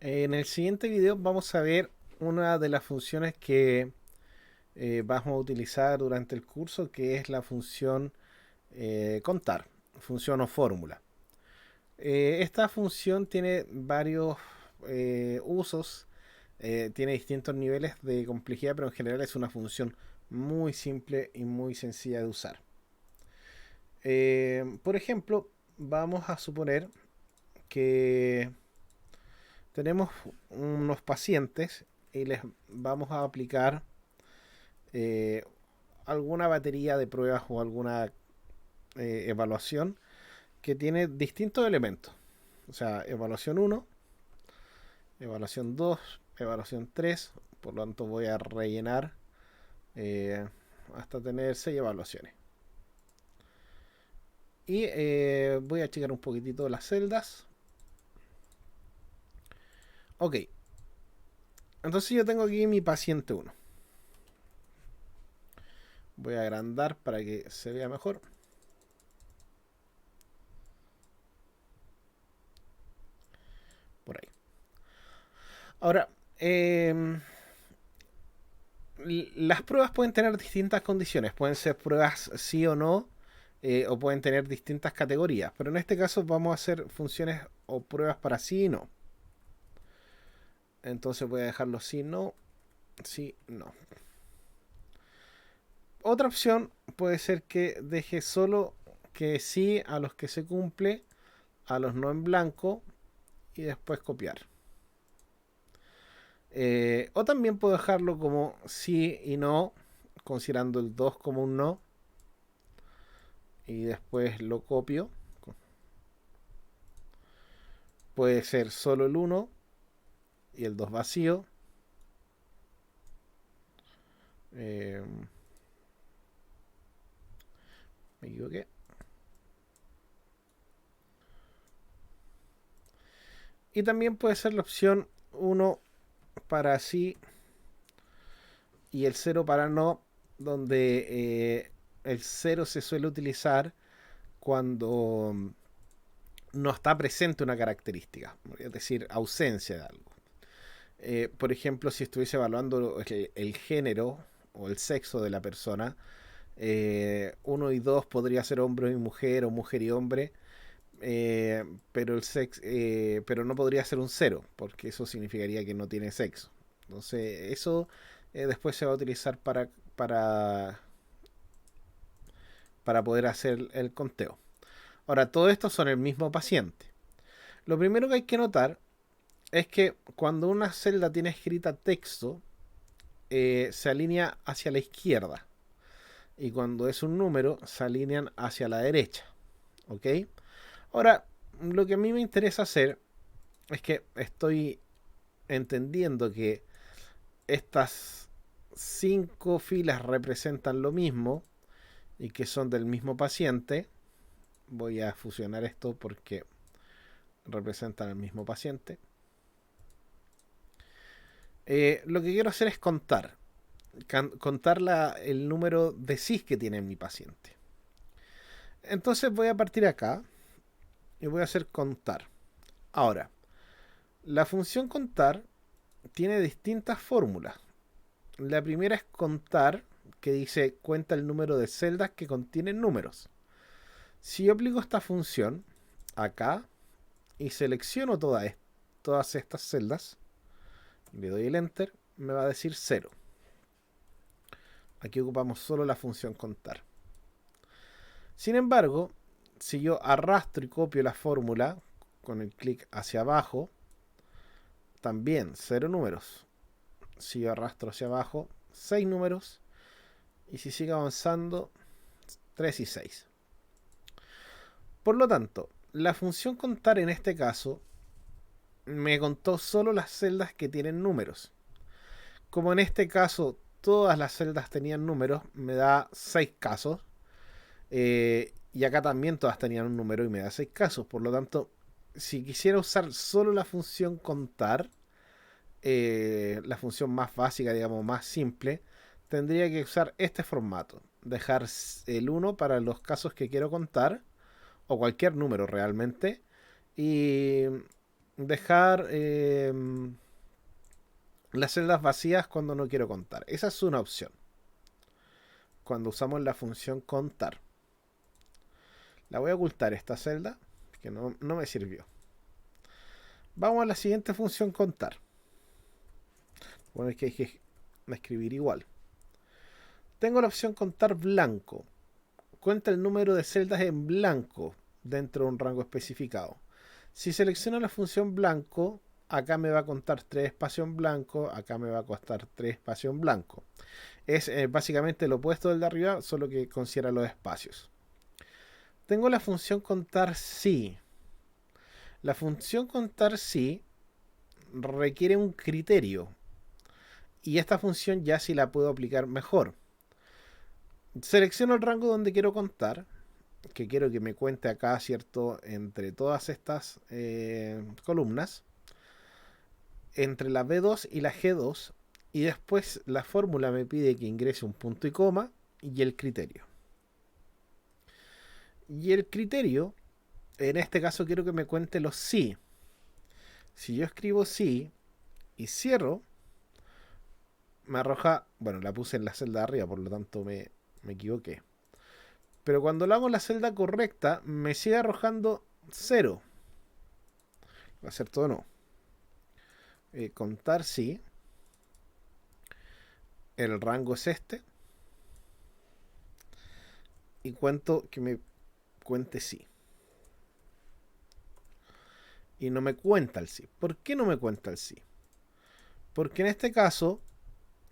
En el siguiente video vamos a ver una de las funciones que vamos a utilizar durante el curso, que es la función contar, función o fórmula. Esta función tiene varios usos, tiene distintos niveles de complejidad, pero en general es una función muy simple y muy sencilla de usar. Por ejemplo, vamos a suponer que tenemos unos pacientes y les vamos a aplicar eh, alguna batería de pruebas o alguna evaluación que tiene distintos elementos. O sea, evaluación uno, evaluación 2, evaluación 3. Por lo tanto, voy a rellenar eh, hasta tener 6 evaluaciones. Y voy a checar un poquitito las celdas. Ok, entonces yo tengo aquí mi paciente uno. Voy a agrandar para que se vea mejor. Por ahí. Ahora, las pruebas pueden tener distintas condiciones. Pueden ser pruebas sí o no, o pueden tener distintas categorías. Pero en este caso vamos a hacer funciones o pruebas para sí y no. Entonces voy a dejarlo sí, no, sí, no. Otra opción puede ser que deje solo que sí a los que se cumple, a los no en blanco y después copiar. O también puedo dejarlo como sí y no, considerando el 2 como un no, y después lo copio. Puede ser solo el uno y el 2 vacío. Eh, Me equivoqué. Y también puede ser la opción uno para sí y el cero para no, donde el cero se suele utilizar cuando no está presente una característica, es decir, ausencia de algo. Por ejemplo, si estuviese evaluando el género o el sexo de la persona, 1 y 2 podría ser hombre y mujer o mujer y hombre, pero no podría ser un cero, porque eso significaría que no tiene sexo. Entonces, eso después se va a utilizar para poder hacer el conteo. Ahora, todo esto son el mismo paciente. Lo primero que hay que notar es que cuando una celda tiene escrita texto, se alinea hacia la izquierda. Y cuando es un número, se alinean hacia la derecha. ¿Ok? Ahora, lo que a mí me interesa hacer es que estoy entendiendo que estas 5 filas representan lo mismo y que son del mismo paciente. Voy a fusionar esto porque representan el mismo paciente. Lo que quiero hacer es contar el número de cis que tiene mi paciente. Entonces voy a partir acá y voy a hacer contar. Ahora, la función contar tiene distintas fórmulas. La primera es contar, que dice cuenta el número de celdas que contienen números. Si yo aplico esta función acá y selecciono todas estas celdas, le doy el enter, me va a decir 0. Aquí ocupamos solo la función contar. Sin embargo, si yo arrastro y copio la fórmula con el clic hacia abajo, también 0 números. Si yo arrastro hacia abajo, 6 números. Y si sigue avanzando, 3 y 6. Por lo tanto, la función contar en este caso me contó solo las celdas que tienen números. Como en este caso todas las celdas tenían números, me da 6 casos. Y acá también todas tenían un número y me da 6 casos. Por lo tanto, si quisiera usar solo la función contar, la función más básica, digamos, más simple, tendría que usar este formato. Dejar el uno para los casos que quiero contar, o cualquier número realmente, y dejar las celdas vacías cuando no quiero contar. Esa es una opción. Cuando usamos la función contar. La voy a ocultar esta celda, que no me sirvió. Vamos a la siguiente función contar. Bueno, es que hay que escribir igual. Tengo la opción contar blanco. Cuenta el número de celdas en blanco dentro de un rango especificado. Si selecciono la función blanco, acá me va a contar 3 espacios en blanco, acá me va a costar 3 espacios en blanco. Es básicamente lo opuesto del de arriba, solo que considera los espacios. Tengo la función contar sí. La función contar sí requiere un criterio. Y esta función ya sí la puedo aplicar mejor. Selecciono el rango donde quiero contar, que quiero que me cuente acá, ¿cierto? Entre todas estas columnas, entre la B2 y la G2, y después la fórmula me pide que ingrese un punto y coma y el criterio. Y el criterio, en este caso quiero que me cuente los sí. Si yo escribo sí y cierro, me arroja, bueno, la puse en la celda de arriba, por lo tanto me equivoqué. Pero cuando lo hago en la celda correcta, me sigue arrojando 0. ¿Va a ser todo o no? Contar sí. El rango es este. Y cuento que me cuente sí. Y no me cuenta el sí. ¿Por qué no me cuenta el sí? Porque en este caso,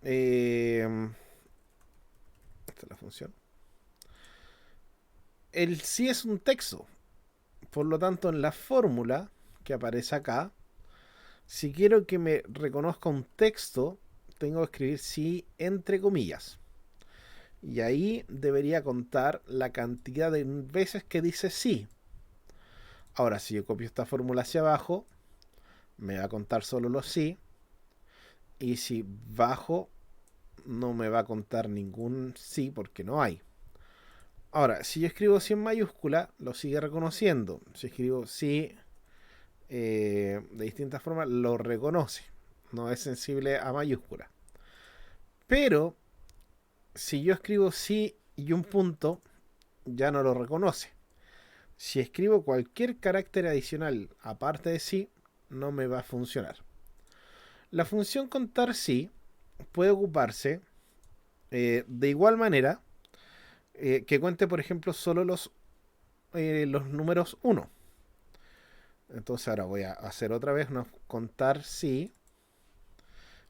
esta es la función. El sí es un texto. Por lo tanto, en la fórmula que aparece acá, si quiero que me reconozca un texto, tengo que escribir sí entre comillas. Y ahí debería contar la cantidad de veces que dice sí. Ahora, si yo copio esta fórmula hacia abajo, me va a contar solo los sí. Y si bajo, no me va a contar ningún sí porque no hay. Ahora, si yo escribo sí en mayúscula, lo sigue reconociendo. Si escribo sí de distintas formas, lo reconoce. No es sensible a mayúscula. Pero, si yo escribo sí y un punto, ya no lo reconoce. Si escribo cualquier carácter adicional aparte de sí, no me va a funcionar. La función contar sí puede ocuparse de igual manera que cuente, por ejemplo, solo los números 1. Entonces ahora voy a hacer otra vez una contar sí.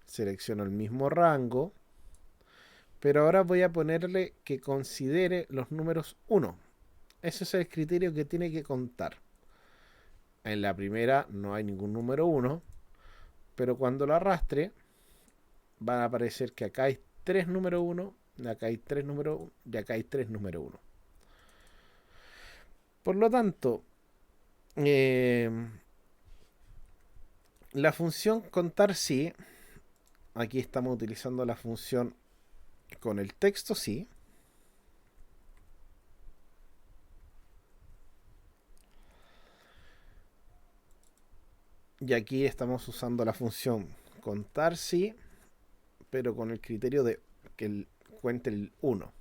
Selecciono el mismo rango. Pero ahora voy a ponerle que considere los números 1. Ese es el criterio que tiene que contar. En la primera no hay ningún número 1. Pero cuando lo arrastre, van a aparecer que acá hay 3 número 1, de acá hay 3 número 1, de acá hay 3 número 1. Por lo tanto, la función contar sí, aquí estamos utilizando la función con el texto sí. Y aquí estamos usando la función contar sí, pero con el criterio de que cuente el 1.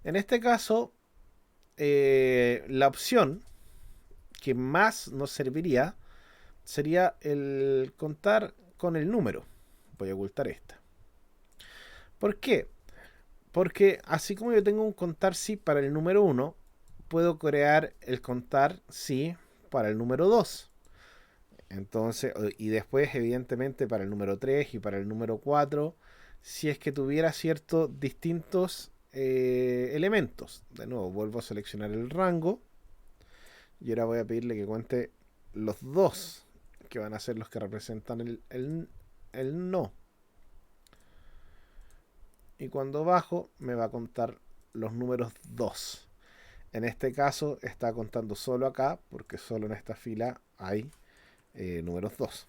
En este caso, la opción que más nos serviría sería el contar con el número. Voy a ocultar esta. ¿Por qué? Porque así como yo tengo un contar sí para el número 1, puedo crear el contar sí para el número 2. Entonces, y después, evidentemente, para el número 3 y para el número 4, si es que tuviera ciertos distintos elementos. De nuevo, vuelvo a seleccionar el rango. Y ahora voy a pedirle que cuente los 2, que van a ser los que representan el no. Y cuando bajo, me va a contar los números 2. En este caso, está contando solo acá, porque solo en esta fila hay números 2.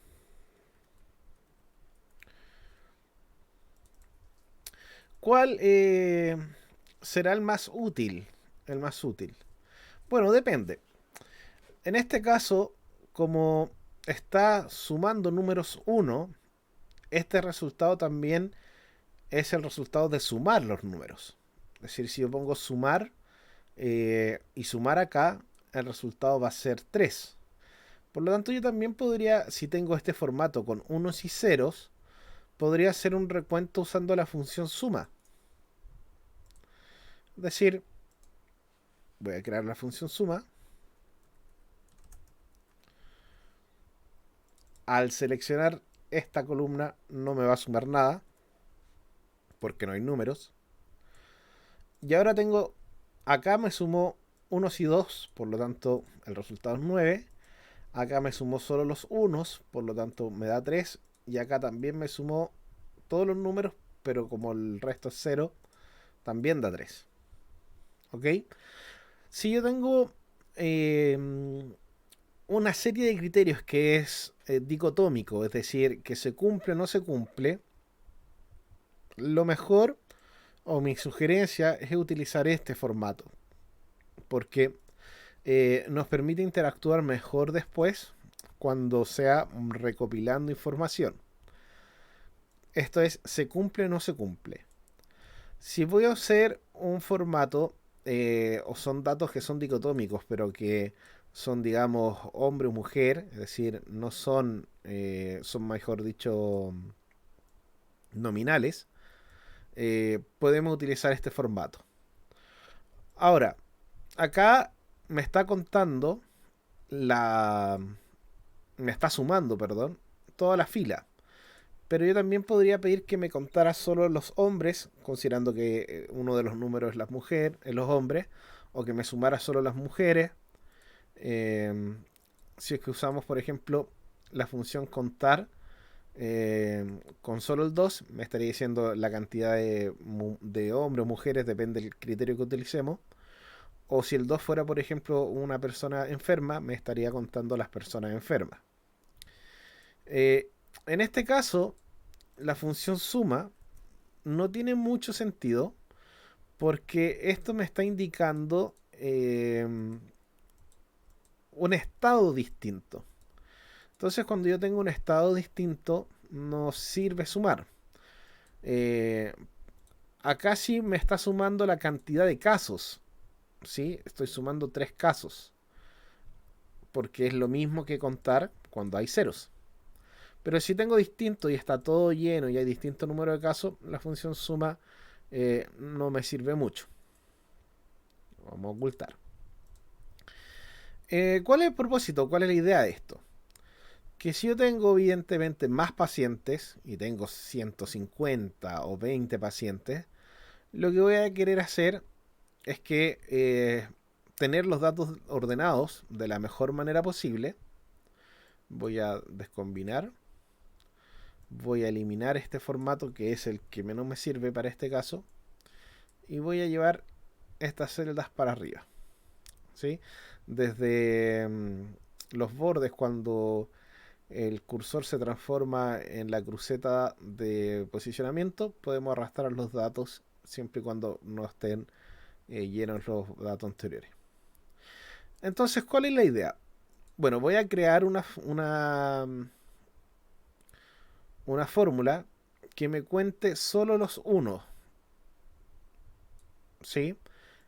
¿Cuál será el más útil? El más útil. Bueno, depende. En este caso, como está sumando números 1, este resultado también es el resultado de sumar los números. Es decir, si yo pongo sumar y sumar acá, el resultado va a ser 3. Por lo tanto, yo también podría, si tengo este formato con unos y ceros, podría hacer un recuento usando la función suma. Es decir, voy a crear la función suma. Al seleccionar esta columna no me va a sumar nada, porque no hay números. Y ahora tengo, acá me sumó unos y 2, por lo tanto el resultado es 9. Acá me sumó solo los unos, por lo tanto me da 3. Y acá también me sumó todos los números, pero como el resto es 0, también da 3. ¿Ok? Si yo tengo eh, una serie de criterios que es dicotómico, es decir, que se cumple o no se cumple, lo mejor o mi sugerencia es utilizar este formato, porque nos permite interactuar mejor después cuando sea recopilando información. Esto es, ¿se cumple o no se cumple? Si voy a hacer un formato, o son datos que son dicotómicos, pero que son, digamos, hombre o mujer, es decir, no son, son mejor dicho, nominales, podemos utilizar este formato. Ahora, acá me está contando la... me está sumando, perdón, toda la fila. Pero yo también podría pedir que me contara solo los hombres, considerando que uno de los números es la mujer, es los hombres, o que me sumara solo las mujeres. Eh, si es que usamos, por ejemplo, la función contar con solo el 2, me estaría diciendo la cantidad de hombres o mujeres, depende del criterio que utilicemos. O si el 2 fuera, por ejemplo, una persona enferma, me estaría contando las personas enfermas. Eh, en este caso, la función suma no tiene mucho sentido porque esto me está indicando un estado distinto. Entonces, cuando yo tengo un estado distinto, no sirve sumar. Eh, Acá sí me está sumando la cantidad de casos. ¿Sí? Estoy sumando 3 casos. Porque es lo mismo que contar cuando hay ceros. Pero si tengo distinto y está todo lleno y hay distinto número de casos, la función suma no me sirve mucho. Vamos a ocultar. ¿Cuál es el propósito? ¿Cuál es la idea de esto? Que si yo tengo evidentemente más pacientes y tengo 150 o 20 pacientes, lo que voy a querer hacer es que tener los datos ordenados de la mejor manera posible. Voy a descombinar. Voy a eliminar este formato que es el que menos me sirve para este caso. Y voy a llevar estas celdas para arriba. ¿Sí? Desde los bordes, cuando el cursor se transforma en la cruceta de posicionamiento, podemos arrastrar los datos siempre y cuando no estén llenos los datos anteriores. Entonces, ¿cuál es la idea? Bueno, voy a crear una fórmula que me cuente solo los unos. ¿Sí?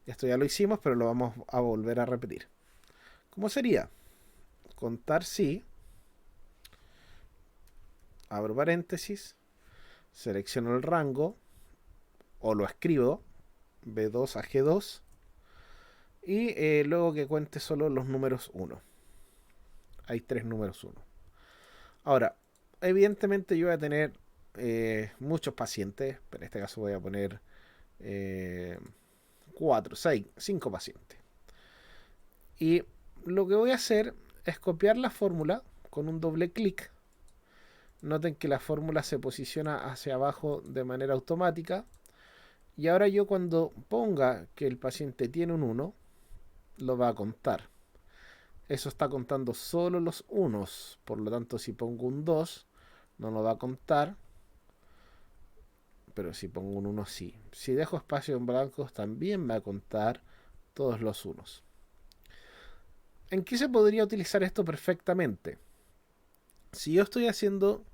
Esto ya lo hicimos, pero lo vamos a volver a repetir. ¿Cómo sería? Contar si, abro paréntesis, selecciono el rango, o lo escribo, B2 a G2, y luego que cuente solo los números 1. Hay 3 números 1. Ahora, evidentemente yo voy a tener muchos pacientes, pero en este caso voy a poner 4, 6, 5 pacientes. Y lo que voy a hacer es copiar la fórmula con un doble clic. Noten que la fórmula se posiciona hacia abajo de manera automática. Y ahora yo cuando ponga que el paciente tiene un 1, lo va a contar. Eso está contando solo los unos. Por lo tanto, si pongo un 2, no lo va a contar. Pero si pongo un 1, sí. Si dejo espacio en blancos, también va a contar todos los unos. ¿En qué se podría utilizar esto perfectamente? Si yo estoy haciendo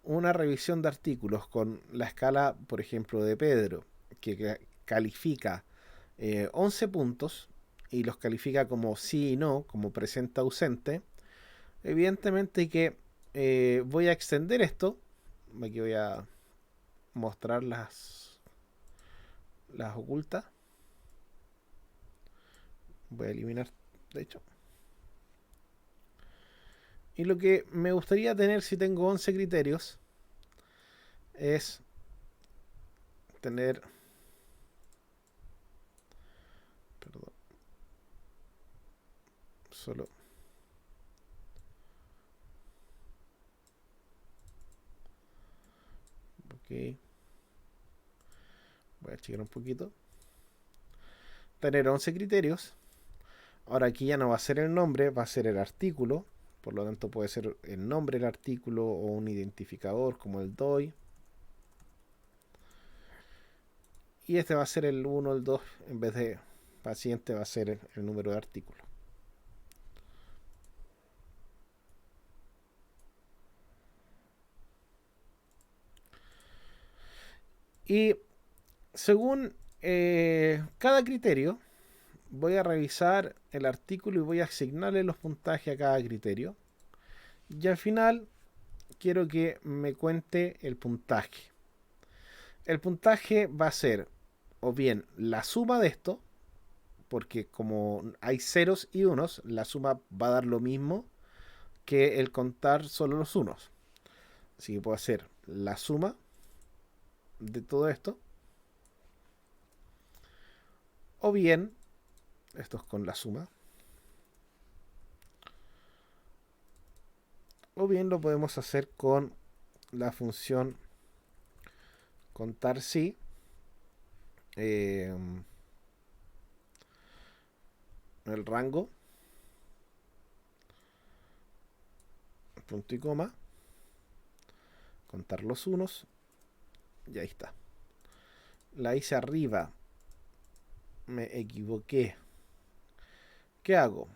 una revisión de artículos con la escala, por ejemplo, de Pedro, que califica 11 puntos y los califica como sí y no, como presente ausente, evidentemente que voy a extender esto. Aquí voy a mostrar las ocultas. Voy a eliminar, de hecho. Y lo que me gustaría tener si tengo 11 criterios es tener... Perdón. Solo... Ok. Voy a checar un poquito. Tener 11 criterios. Ahora aquí ya no va a ser el nombre, va a ser el artículo. Por lo tanto puede ser el nombre del artículo o un identificador como el DOI. Y este va a ser el 1, el 2, en vez de paciente va a ser el número de artículo. Y según cada criterio, voy a revisar el artículo y voy a asignarle los puntajes a cada criterio. Y al final quiero que me cuente el puntaje. El puntaje va a ser o bien la suma de esto, porque como hay ceros y unos, la suma va a dar lo mismo que el contar solo los unos. Así que puedo hacer la suma de todo esto. O bien, esto es con la suma. O bien lo podemos hacer con la función contar si. El rango. Punto y coma. Contar los unos. Y ahí está. La hice arriba. Me equivoqué. ¿Qué hago?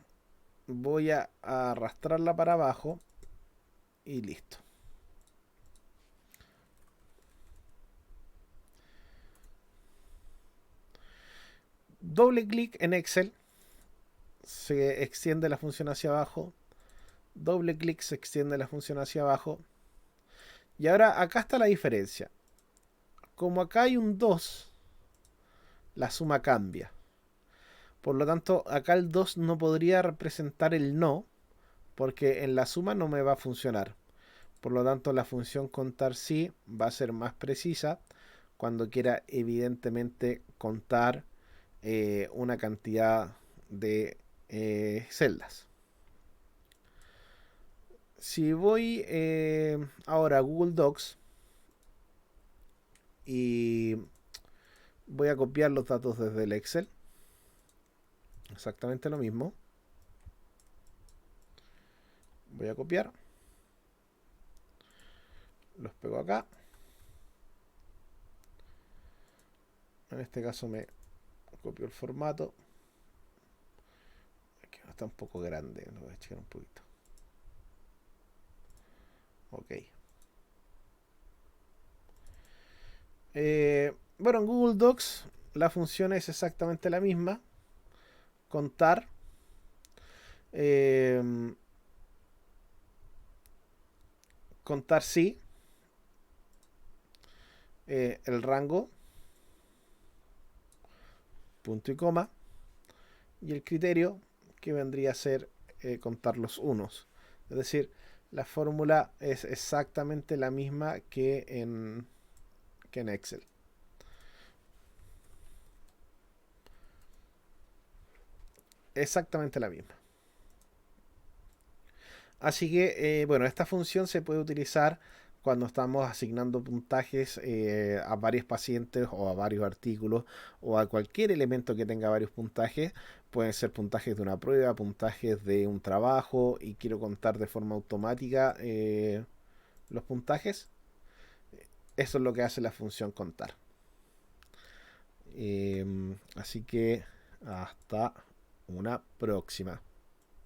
Voy a arrastrarla para abajo. Y listo. Doble clic en Excel. Se extiende la función hacia abajo. Doble clic, se extiende la función hacia abajo. Y ahora acá está la diferencia. Como acá hay un 2, la suma cambia. Por lo tanto, acá el 2 no podría representar el no, porque en la suma no me va a funcionar. Por lo tanto, la función contar sí va a ser más precisa cuando quiera evidentemente contar una cantidad de celdas. Si voy ahora a Google Docs y voy a copiar los datos desde el Excel, exactamente lo mismo. Voy a copiar, los pego acá. En este caso me copio el formato. Aquí está un poco grande, lo voy a checar un poquito. Ok. Bueno, en Google Docs la función es exactamente la misma. Contar. Eh, contar sí. El rango. Punto y coma. Y el criterio que vendría a ser contar los unos. Es decir, la fórmula es exactamente la misma que en Excel. Exactamente la misma. Así que, bueno, esta función se puede utilizar cuando estamos asignando puntajes a varios pacientes o a varios artículos o a cualquier elemento que tenga varios puntajes. Pueden ser puntajes de una prueba, puntajes de un trabajo y quiero contar de forma automática los puntajes. Eso es lo que hace la función contar. Así que hasta una próxima.